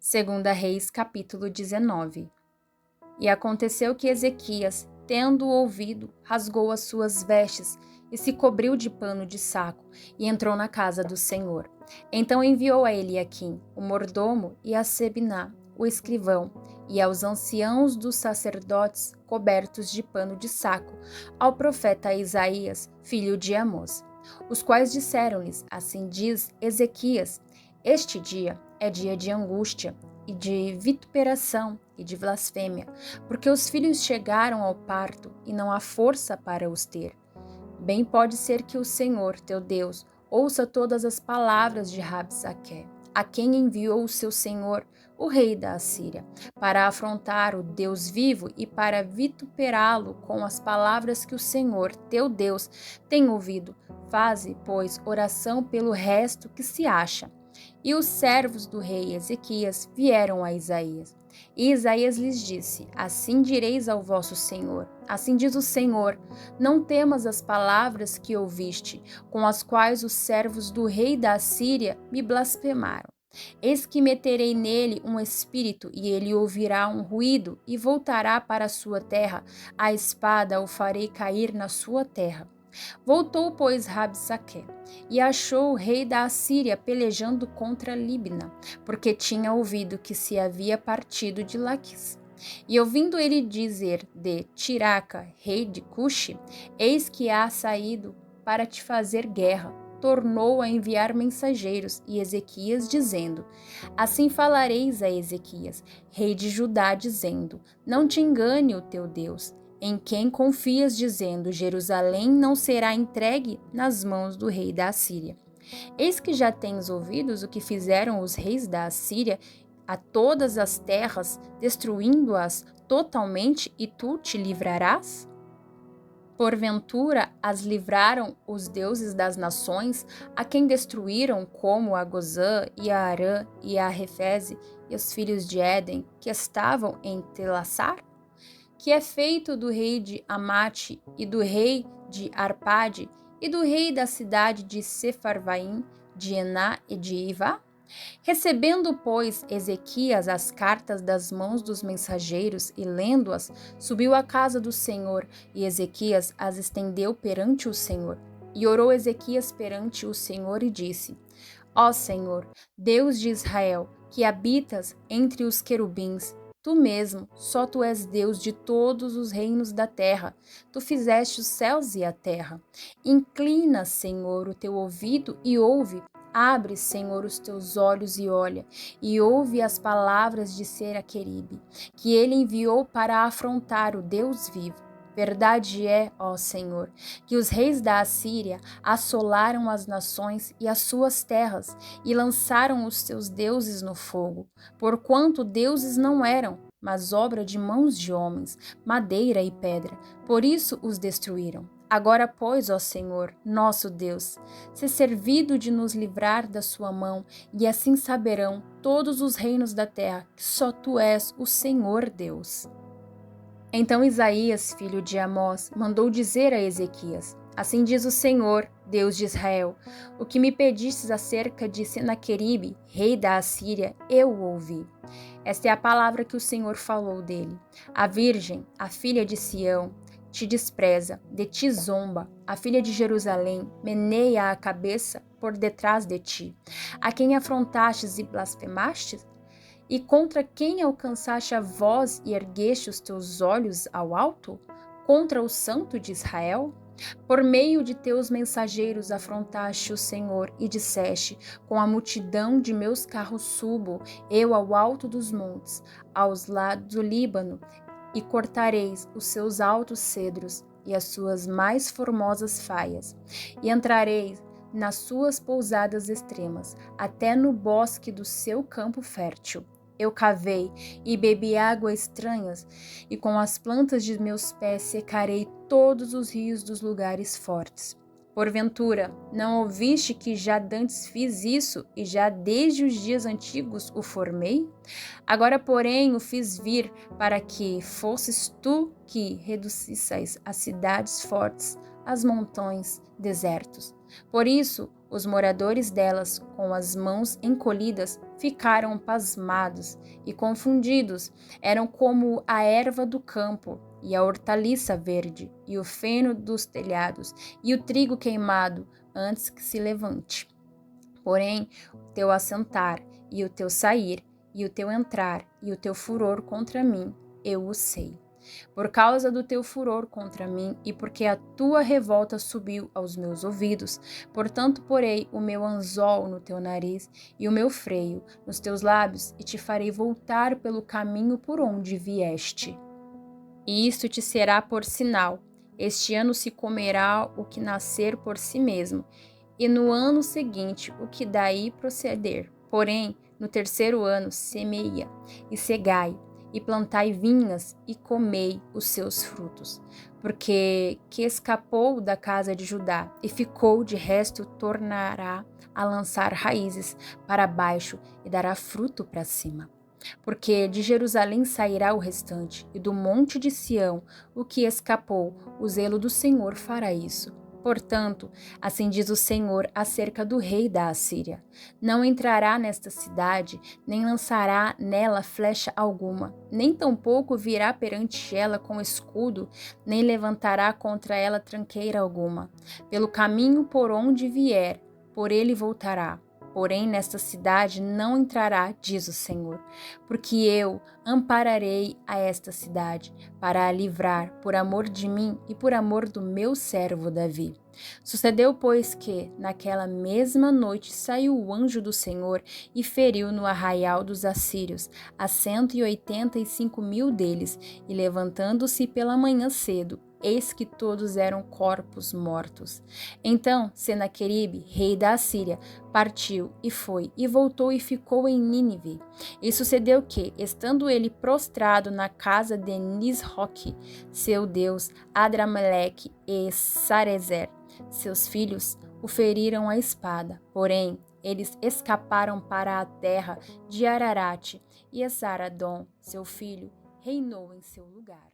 Segunda Reis, capítulo 19. E aconteceu que Ezequias, tendo ouvido, rasgou as suas vestes e se cobriu de pano de saco e entrou na casa do Senhor. Então enviou a Eliaquim, o mordomo, e a Sebna, o escrivão, e aos anciãos dos sacerdotes cobertos de pano de saco, ao profeta Isaías, filho de Amós, os quais disseram-lhes: Assim diz Ezequias: Este dia é dia de angústia e de vituperação e de blasfêmia, porque os filhos chegaram ao parto e não há força para os ter. Bem pode ser que o Senhor, teu Deus, ouça todas as palavras de Rabsaque, a quem enviou o seu senhor, o rei da Assíria, para afrontar o Deus vivo e para vituperá-lo com as palavras que o Senhor, teu Deus, tem ouvido. Faze, pois, oração pelo resto que se acha. E os servos do rei Ezequias vieram a Isaías. E Isaías lhes disse: Assim direis ao vosso Senhor, assim diz o Senhor, não temas as palavras que ouviste, com as quais os servos do rei da Assíria me blasfemaram. Eis que meterei nele um espírito, e ele ouvirá um ruído, e voltará para a sua terra. A espada o farei cair na sua terra. Voltou, pois, Rabsaque, e achou o rei da Assíria pelejando contra Libna, porque tinha ouvido que se havia partido de Laquis. E ouvindo ele dizer de Tiraca, rei de Cuxi, eis que há saído para te fazer guerra, tornou a enviar mensageiros, e Ezequias dizendo: Assim falareis a Ezequias, rei de Judá, dizendo: Não te engane o teu Deus, em quem confias, dizendo: Jerusalém não será entregue nas mãos do rei da Assíria. Eis que já tens ouvido o que fizeram os reis da Assíria a todas as terras, destruindo-as totalmente, e tu te livrarás? Porventura as livraram os deuses das nações, a quem destruíram, como a Gozã e a Arã e a Refeze e os filhos de Éden, que estavam em Telassar? Que é feito do rei de Amate e do rei de Arpade e do rei da cidade de Sefarvaim, de Ená e de Ivá? Recebendo, pois, Ezequias as cartas das mãos dos mensageiros e lendo-as, subiu à casa do Senhor, e Ezequias as estendeu perante o Senhor. E orou Ezequias perante o Senhor e disse: Ó Senhor, Deus de Israel, que habitas entre os querubins, tu mesmo, só tu és Deus de todos os reinos da terra. Tu fizeste os céus e a terra. Inclina, Senhor, o teu ouvido e ouve. Abre, Senhor, os teus olhos e olha, e ouve as palavras de Seraqueribe, que ele enviou para afrontar o Deus vivo. Verdade é, ó Senhor, que os reis da Assíria assolaram as nações e as suas terras, e lançaram os seus deuses no fogo, porquanto deuses não eram, mas obra de mãos de homens, madeira e pedra, por isso os destruíram. Agora, pois, ó Senhor, nosso Deus, se servido de nos livrar da sua mão, e assim saberão todos os reinos da terra que só tu és o Senhor Deus. Então Isaías, filho de Amós, mandou dizer a Ezequias: Assim diz o Senhor, Deus de Israel: O que me pedistes acerca de Senaqueribe, rei da Assíria, eu o ouvi. Esta é a palavra que o Senhor falou dele. A virgem, a filha de Sião, te despreza, de ti zomba, a filha de Jerusalém meneia a cabeça por detrás de ti. A quem afrontastes e blasfemastes? E contra quem alcançaste a voz e ergueste os teus olhos ao alto? Contra o Santo de Israel? Por meio de teus mensageiros afrontaste o Senhor e disseste: Com a multidão de meus carros subo eu ao alto dos montes, aos lados do Líbano, e cortareis os seus altos cedros e as suas mais formosas faias, e entrareis nas suas pousadas extremas, até no bosque do seu campo fértil. Eu cavei e bebi águas estranhas, e com as plantas de meus pés secarei todos os rios dos lugares fortes. Porventura, não ouviste que já dantes fiz isso, e já desde os dias antigos o formei? Agora, porém, o fiz vir para que fosses tu que reduzisseis as cidades fortes, as montanhas desertos. Por isso, os moradores delas, com as mãos encolhidas, ficaram pasmados e confundidos. Eram como a erva do campo, e a hortaliça verde, e o feno dos telhados, e o trigo queimado, antes que se levante. Porém, o teu assentar, e o teu sair, e o teu entrar, e o teu furor contra mim, eu o sei. Por causa do teu furor contra mim e porque a tua revolta subiu aos meus ouvidos, portanto porei o meu anzol no teu nariz e o meu freio nos teus lábios e te farei voltar pelo caminho por onde vieste. E isto te será por sinal. Este ano se comerá o que nascer por si mesmo, e no ano seguinte o que daí proceder. Porém, no terceiro ano semeia, e cegai, e plantai vinhas, e comei os seus frutos. Porque que escapou da casa de Judá, e ficou de resto, tornará a lançar raízes para baixo, e dará fruto para cima. Porque de Jerusalém sairá o restante, e do monte de Sião o que escapou, o zelo do Senhor fará isso. Portanto, assim diz o Senhor acerca do rei da Assíria: não entrará nesta cidade, nem lançará nela flecha alguma, nem tampouco virá perante ela com escudo, nem levantará contra ela tranqueira alguma. Pelo caminho por onde vier, por ele voltará. Porém, nesta cidade não entrará, diz o Senhor, porque eu ampararei a esta cidade, para a livrar, por amor de mim e por amor do meu servo Davi. Sucedeu, pois, que, naquela mesma noite, saiu o anjo do Senhor e feriu no arraial dos assírios a 185.000 deles, e levantando-se pela manhã cedo, eis que todos eram corpos mortos. Então Senaqueribe, rei da Assíria, partiu e foi, e voltou e ficou em Nínive. E sucedeu que, estando ele prostrado na casa de Nisroque, seu deus, Adrameleque e Sarezer, seus filhos, o feriram à espada. Porém, eles escaparam para a terra de Ararate, e Esaradom, seu filho, reinou em seu lugar.